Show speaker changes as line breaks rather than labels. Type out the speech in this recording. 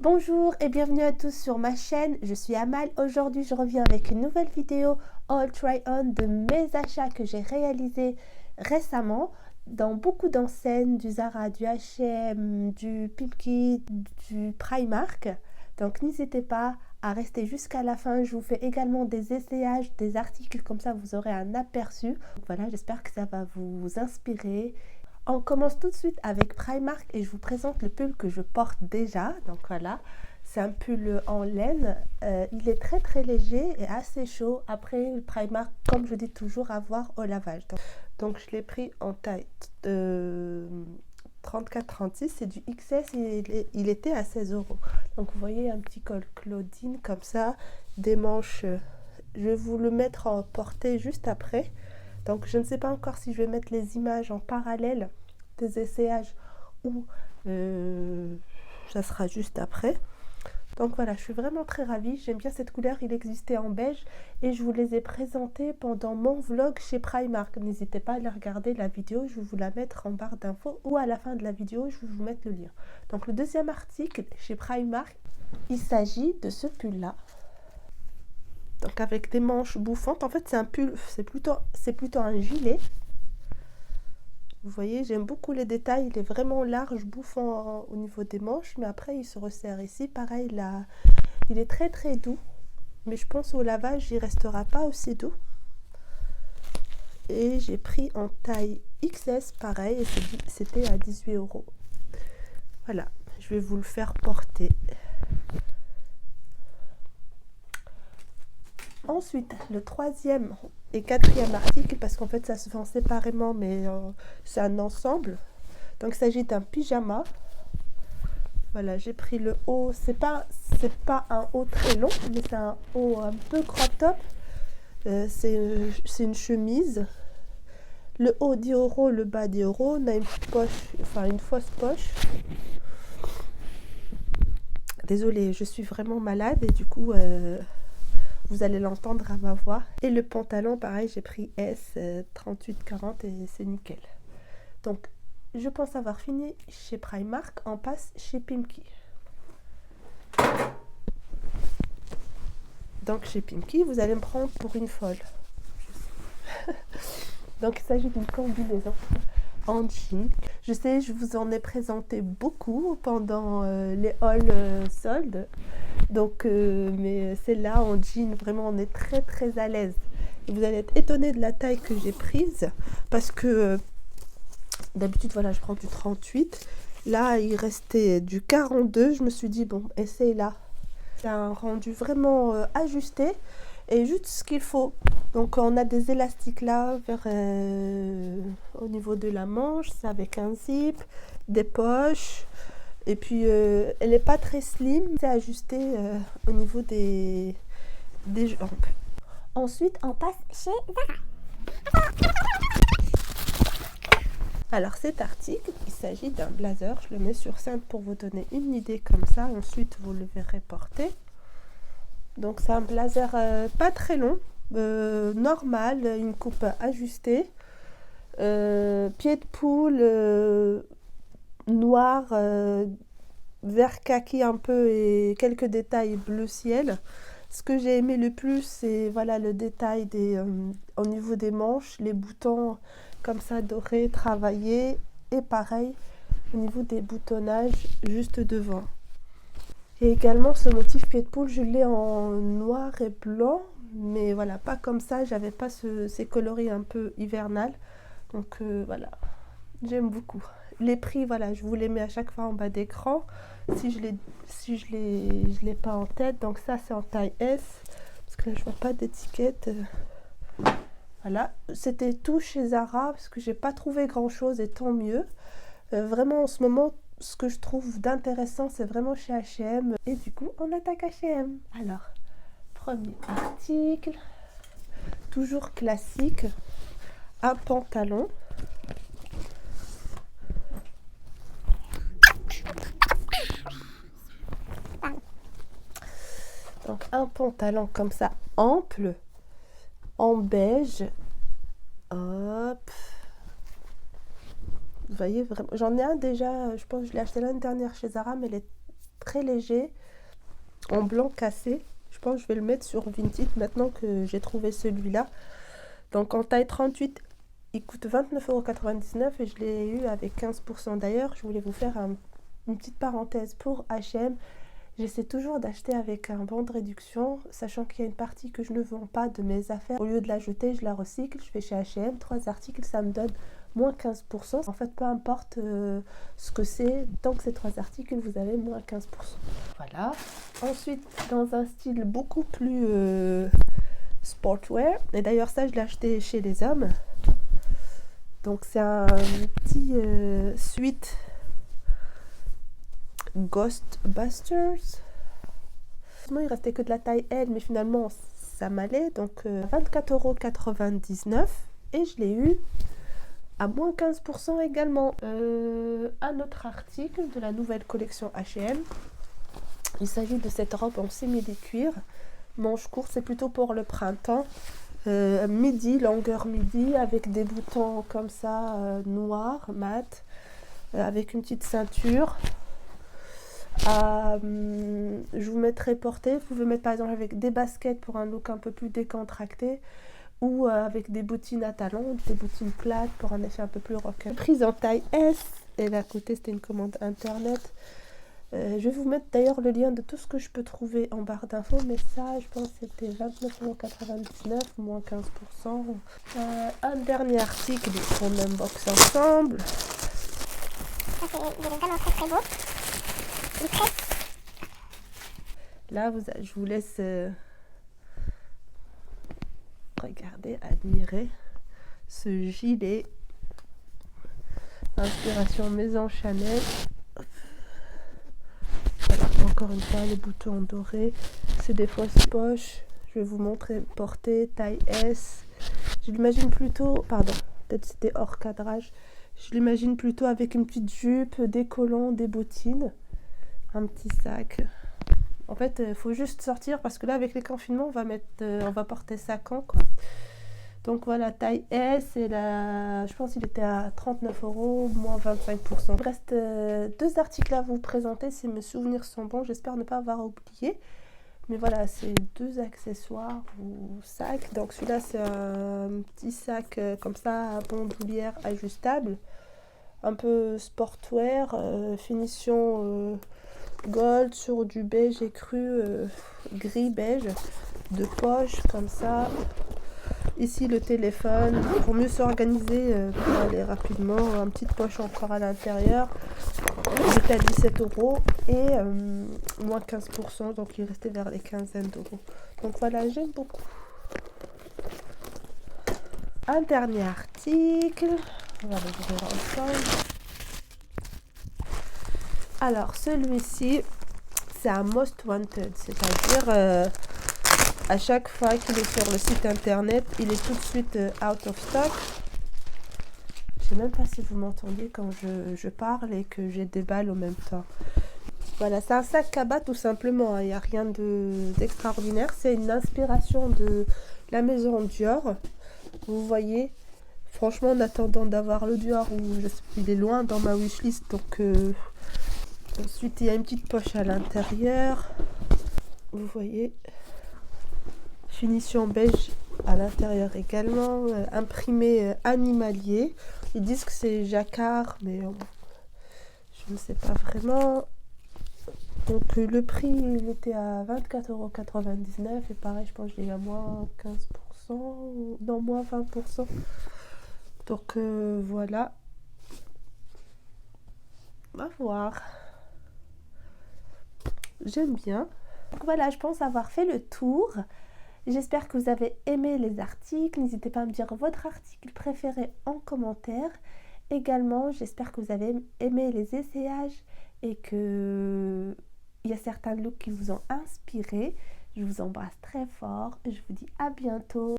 Bonjour et bienvenue à tous sur ma chaîne, je suis Amal. Aujourd'hui je reviens avec une nouvelle vidéo All Try On de mes achats que j'ai réalisés récemment dans beaucoup d'enseignes, du Zara, du H&M, du Pimki, du Primark. Donc n'hésitez pas à rester jusqu'à la fin, je vous fais également des essayages, des articles, comme ça vous aurez un aperçu. Donc voilà, j'espère que ça va vous inspirer. On commence tout de suite avec Primark et je vous présente le pull que je porte déjà. Donc voilà, c'est un pull en laine. Il est très léger et assez chaud. Après, le Primark, comme je dis toujours, à voir au lavage. Donc je l'ai pris en taille 34-36, c'est du XS et il était à 16 €. Donc vous voyez un petit col Claudine comme ça, des manches. Je vais vous le mettre en portée juste après. Donc je ne sais pas encore si je vais mettre les images en parallèle des essayages ou ça sera juste après. Donc voilà, je suis vraiment très ravie, j'aime bien cette couleur, il existait en beige et je vous les ai présentés pendant mon vlog chez Primark. N'hésitez pas à aller regarder la vidéo, je vais vous la mettre en barre d'infos ou à la fin de la vidéo, je vais vous mettre le lien. Donc le deuxième article chez Primark, il s'agit de ce pull là. Donc avec des manches bouffantes, en fait c'est un pull, c'est plutôt un gilet. Vous voyez, j'aime beaucoup les détails, il est vraiment large, bouffant au niveau des manches, mais après il se resserre ici. Pareil, là, il est très doux, mais je pense au lavage, il restera pas aussi doux. Et j'ai pris en taille XS, pareil, et c'était à 18 €. Voilà, je vais vous le faire porter. Ensuite, le troisième et quatrième article, parce qu'en fait ça se vend séparément, mais c'est un ensemble. Donc il s'agit d'un pyjama. Voilà, j'ai pris le haut, c'est pas un haut très long, mais c'est un haut un peu crop top. C'est une chemise. Le haut 10 €, le bas 10 €. On a une poche, enfin une fausse poche. Désolée, je suis vraiment malade et du coup vous allez l'entendre à ma voix. Et le pantalon, pareil, j'ai pris S 38-40 et c'est nickel. Donc, je pense avoir fini chez Primark. On passe chez Pimki. Donc, chez Pimki, vous allez me prendre pour une folle. Donc, il s'agit d'une combinaison en jean. Je sais, je vous en ai présenté beaucoup pendant les hauls soldes. Donc, mais celle-là en jean, vraiment, on est très à l'aise. Et vous allez être étonné de la taille que j'ai prise parce que d'habitude, voilà, je prends du 38. Là, il restait du 42. Je me suis dit, bon, essaye là. C'est un rendu vraiment ajusté et juste ce qu'il faut. Donc, on a des élastiques là au niveau de la manche. C'est avec un zip, des poches. Et puis, elle n'est pas très slim. C'est ajusté au niveau des jambes. Ensuite, on passe chez Zara. Alors cet article, il s'agit d'un blazer. Je le mets sur scène pour vous donner une idée comme ça. Ensuite, vous le verrez porter. Donc c'est un blazer pas très long, normal, une coupe ajustée. Pied de poule noir, vert kaki un peu et quelques détails bleu ciel. Ce que j'ai aimé le plus, c'est voilà, le détail au niveau des manches, les boutons comme ça dorés, travaillés, et pareil au niveau des boutonnages juste devant. Et également ce motif pied de poule, je l'ai en noir et blanc, mais voilà, pas comme ça, j'avais pas ces coloris un peu hivernal. Donc voilà, j'aime beaucoup. Les prix, voilà, je vous les mets à chaque fois en bas d'écran. Si je l'ai pas en tête, donc ça c'est en taille S, parce que là je vois pas d'étiquette. Voilà, c'était tout chez Zara, parce que j'ai pas trouvé grand chose et tant mieux. Vraiment en ce moment, ce que je trouve d'intéressant, c'est vraiment chez H&M. Et du coup, on attaque H&M. Alors, premier article, toujours classique, un pantalon. Donc un pantalon comme ça, ample, en beige. Hop. Vous voyez, vraiment, j'en ai un déjà, je pense que je l'ai acheté l'année dernière chez Zara, mais il est très léger, en blanc cassé. Je pense que je vais le mettre sur Vinted maintenant que j'ai trouvé celui-là. Donc en taille 38, il coûte 29,99 € et je l'ai eu avec 15%. D'ailleurs, je voulais vous faire une petite parenthèse pour H&M. J'essaie toujours d'acheter avec un bon de réduction, sachant qu'il y a une partie que je ne vends pas de mes affaires. Au lieu de la jeter, je la recycle. Je fais chez H&M 3 articles, ça me donne moins 15%. En fait, peu importe ce que c'est, tant que c'est 3 articles, vous avez moins 15%. Voilà. Ensuite, dans un style beaucoup plus sportwear, et d'ailleurs ça, je l'ai acheté chez les hommes. Donc c'est un petit suite Ghostbusters. Il restait que de la taille L, mais finalement ça m'allait. Donc 24,99 € et je l'ai eu à moins 15% également. Un autre article de la nouvelle collection H&M. Il s'agit de cette robe en simili-cuir, manche courte, c'est plutôt pour le printemps. Midi, longueur midi, avec des boutons comme ça, noirs, mat, avec une petite ceinture. Je vous mettrai portée. Vous pouvez mettre par exemple avec des baskets pour un look un peu plus décontracté, ou avec des bottines à talons, des bottines plates pour un effet un peu plus rock. Prise en taille S, et là à côté c'était une commande internet. Je vais vous mettre d'ailleurs le lien de tout ce que je peux trouver en barre d'infos, mais ça je pense que c'était 29,99 € moins 15%. Un dernier article qu'on unbox ensemble.
Ça c'est vraiment très très beau.
Là je vous laisse regarder, admirer ce gilet. Inspiration Maison Chanel. Voilà, encore une fois les boutons dorés, c'est des fausses poches. Je vais vous montrer portée taille S. Je l'imagine plutôt, pardon, peut-être c'était hors cadrage. Je l'imagine plutôt avec une petite jupe, des collants, des bottines, un petit sac. En fait, il faut juste sortir parce que là avec les confinements on va porter sac quoi. Donc voilà, taille S, et là, je pense qu'il était à 39 €, moins 25%. Il reste 2 articles à vous présenter si mes souvenirs sont bons. J'espère ne pas avoir oublié. Mais voilà, c'est 2 accessoires ou sacs. Donc celui-là, c'est un petit sac comme ça, à bandoulière ajustable. Un peu sportwear, finition gold sur du beige écru, gris beige, de poche comme ça. Ici le téléphone, pour mieux s'organiser, pour aller rapidement, une petite poche encore à l'intérieur. J'étais à 17 € et moins 15%, donc il restait vers les quinzaines d'euros. Donc voilà, j'aime beaucoup. Un dernier article, on va l'ouvrir ensemble. Alors celui-ci, c'est un Most Wanted, c'est-à-dire à chaque fois qu'il est sur le site internet, il est tout de suite out of stock. Je sais même pas si vous m'entendez quand je parle et que j'ai des balles en même temps. Voilà, c'est un sac cabas tout simplement, il n'y a rien d'extraordinaire. C'est une inspiration de la maison Dior. Vous voyez, franchement en attendant d'avoir le Dior, il est loin dans ma wishlist. Donc ensuite il y a une petite poche à l'intérieur. Vous voyez, finition beige à l'intérieur également, imprimé animalier. Ils disent que c'est jacquard, mais je ne sais pas vraiment. Donc le prix il était à 24,99 € et pareil, je pense que je l'ai à moins 15%, non moins 20%. Donc voilà, on va voir. J'aime bien. Donc voilà, je pense avoir fait le tour. J'espère que vous avez aimé les articles. N'hésitez pas à me dire votre article préféré en commentaire. Également, j'espère que vous avez aimé les essayages et que il y a certains looks qui vous ont inspiré. Je vous embrasse très fort et je vous dis à bientôt.